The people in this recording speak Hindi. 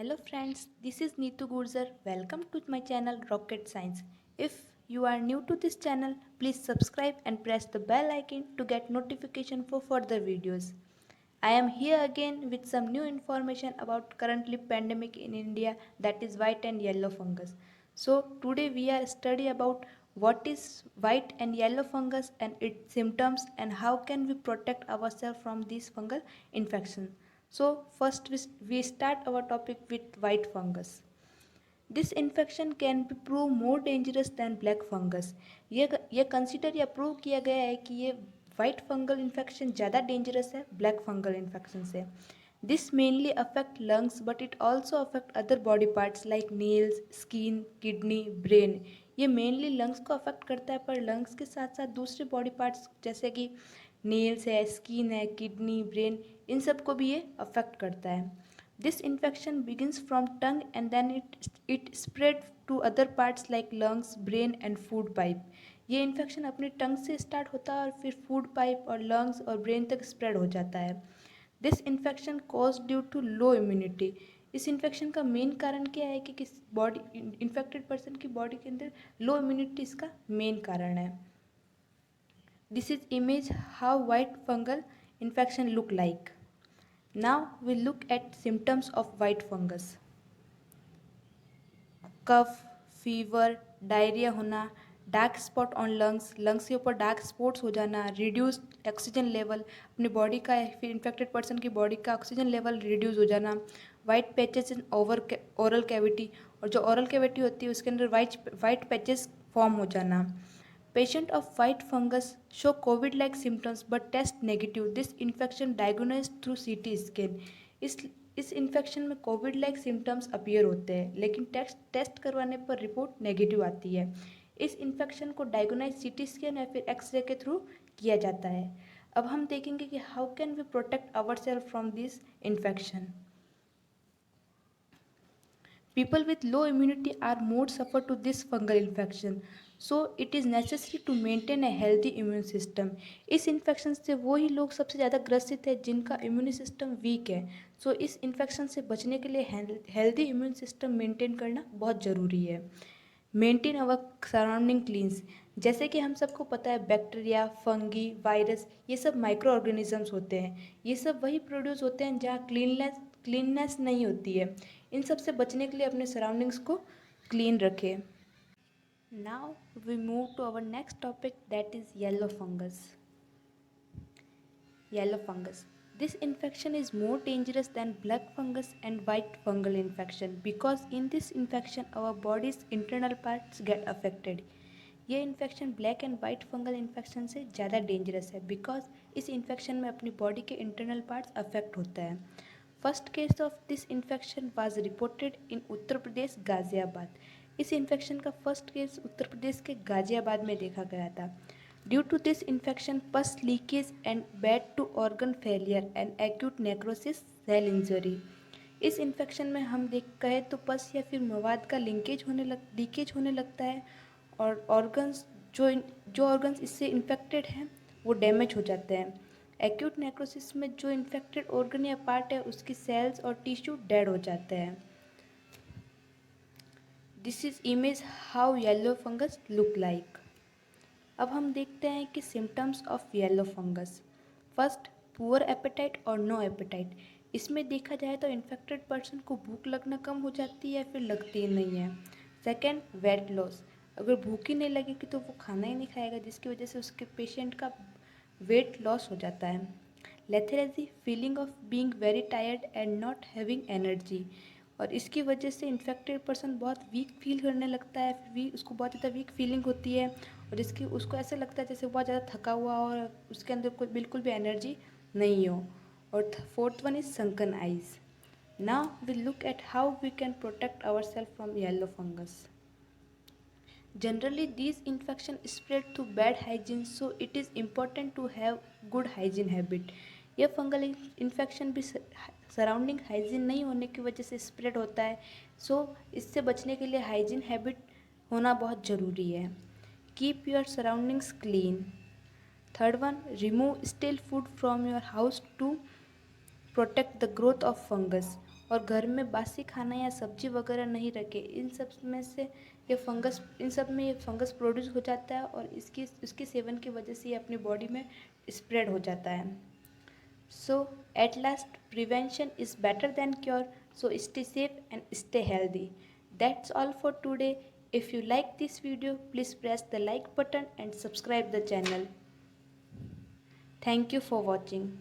Hello friends, this is Neetu Gurjar. Welcome to my channel Rocket Science. If you are new to this channel, please subscribe and press the bell icon to get notification for further videos. I am here again with some new information about currently pandemic in India, that is white and yellow fungus. So today we are study about what is white and yellow fungus and its symptoms and how can we protect ourselves from these fungal infections. So first we start our topic with white fungus. This infection can be prove more dangerous than black fungus. ये कंसिडर या प्रूव किया गया है कि ये वाइट फंगल इन्फेक्शन ज़्यादा डेंजरस है ब्लैक फंगल इन्फेक्शन से. This mainly affect lungs but it also affect other body parts like nails, skin, kidney, brain. ये मेनली लंग्स को अफेक्ट करता है, पर लंग्स के साथ साथ दूसरे बॉडी पार्ट्स जैसे कि नेल्स है, स्किन है, किडनी, ब्रेन, इन सब को भी ये अफेक्ट करता है. This infection begins from tongue and then it spread to other parts like lungs, brain and food pipe. ये इन्फेक्शन अपनी टंग से स्टार्ट होता है और फिर फूड पाइप और लंग्स और ब्रेन तक स्प्रेड हो जाता है. This infection cause due to low immunity. इस इन्फेक्शन का मेन कारण क्या है कि किस बॉडी इन्फेक्टेड पर्सन की बॉडी के अंदर लो इम्यूनिटी इसका मेन कारण है. This is image how white fungal infection look like. Now we look at symptoms of white fungus. Cough, fever, diarrhoea होना, dark spot on lungs, lungs के ऊपर डार्क स्पॉट्स हो जाना, रिड्यूस्ड ऑक्सीजन लेवल, अपनी बॉडी का फिर इन्फेक्टेड पर्सन की बॉडी का ऑक्सीजन लेवल रिड्यूस हो जाना, white patches in oral cavity, और जो ओरल कैविटी होती है उसके अंदर वाइट पैचेस फॉर्म हो जाना. Patient of white fungus show COVID-like symptoms but test negative. This infection diagnosed through CT scan. इस इन्फेक्शन में कोविड लाइक सिम्टम्स अपीयर होते हैं, लेकिन टेस्ट करवाने पर रिपोर्ट नेगेटिव आती है. इस इन्फेक्शन को डायग्नोज सीटी स्कैन या फिर एक्सरे के थ्रू किया जाता है. अब हम देखेंगे कि how can we protect ourself from this infection. People with low immunity are more suffer to this fungal infection. So it is necessary to maintain a healthy immune system. इस इन्फेक्शन से वही लोग सबसे ज़्यादा ग्रसित है जिनका इम्यून सिस्टम वीक है. सो इस इन्फेक्शन से बचने के लिए हेल्दी इम्यून सिस्टम मेंटेन करना बहुत ज़रूरी है. Maintain our surrounding cleans. जैसे कि हम सबको पता है बैक्टीरिया, फंगी, वायरस, ये सब माइक्रो ऑर्गेनिजम्स होते हैं. ये सब वही प्रोड्यूस होते हैं जहाँ क्लीननेस नहीं होती है. इन सब से बचने के लिए अपने सराउंडिंग्स को क्लीन रखें. Now we move to our next topic that is yellow fungus. Yellow fungus. This infection is more dangerous than black fungus and white fungal infection because in this infection our body's internal parts get affected. ये infection black and white fungal infection से ज़्यादा डेंजरस है बिकॉज इस इन्फेक्शन में अपनी बॉडी के इंटरनल पार्ट्स अफेक्ट होता है. First case of this infection was reported in Uttar Pradesh Ghaziabad. इस इन्फेक्शन का फर्स्ट केस उत्तर प्रदेश के गाज़ियाबाद में देखा गया था. Due to this infection pus leakage and bad to organ failure and acute necrosis cell injury. इस इन्फेक्शन में हम कहें तो पस या फिर मवाद का लीकेज होने लगता है और ऑर्गन्स जो ऑर्गन्स इससे इन्फेक्टेड हैं वो डैमेज हो जाते हैं. एक्यूट नेक्रोसिस में जो इन्फेक्टेड ऑर्गन या पार्ट है उसकी सेल्स और टिश्यू डेड हो जाते हैं. This is image how yellow fungus look like. अब हम देखते हैं कि symptoms of yellow fungus. First, poor appetite और नो एपेटाइट. इसमें देखा जाए तो इन्फेक्टेड पर्सन को भूख लगना कम हो जाती है या फिर लगती ही नहीं है. Second, weight loss. अगर भूख ही नहीं लगेगी तो वो खाना ही नहीं खाएगा जिसकी वजह से उसके पेशेंट का वेट लॉस हो जाता है. Lethargy, feeling of being very tired and not having energy. और इसकी वजह से इन्फेक्टेड पर्सन बहुत वीक फील करने लगता है, उसको बहुत ज़्यादा वीक फीलिंग होती है और उसको ऐसा लगता है जैसे बहुत ज़्यादा थका हुआ और उसके अंदर कोई बिल्कुल भी एनर्जी नहीं हो. और fourth one is sunken eyes. Now we look at how we can protect ourself from yellow fungus. Generally, these infections spread through bad hygiene, so it is important to have good hygiene habit. यह फंगल इन्फेक्शन भी सराउंडिंग हाइजीन नहीं होने की वजह से स्प्रेड होता है. सो इससे बचने के लिए हाइजीन हैबिट होना बहुत ज़रूरी है. Keep your surroundings clean. Third one, remove stale food from your house to protect the growth of fungus. और घर में बासी खाना या सब्जी वगैरह नहीं रखें। इन सब में से इन सब में ये फंगस प्रोड्यूस हो जाता है और इसके सेवन की वजह से ये अपनी बॉडी में स्प्रेड हो जाता है। So at last, prevention is better than cure. So stay safe and stay healthy. That's all for today. If you like this video, please press the like button and subscribe the channel. Thank you for watching.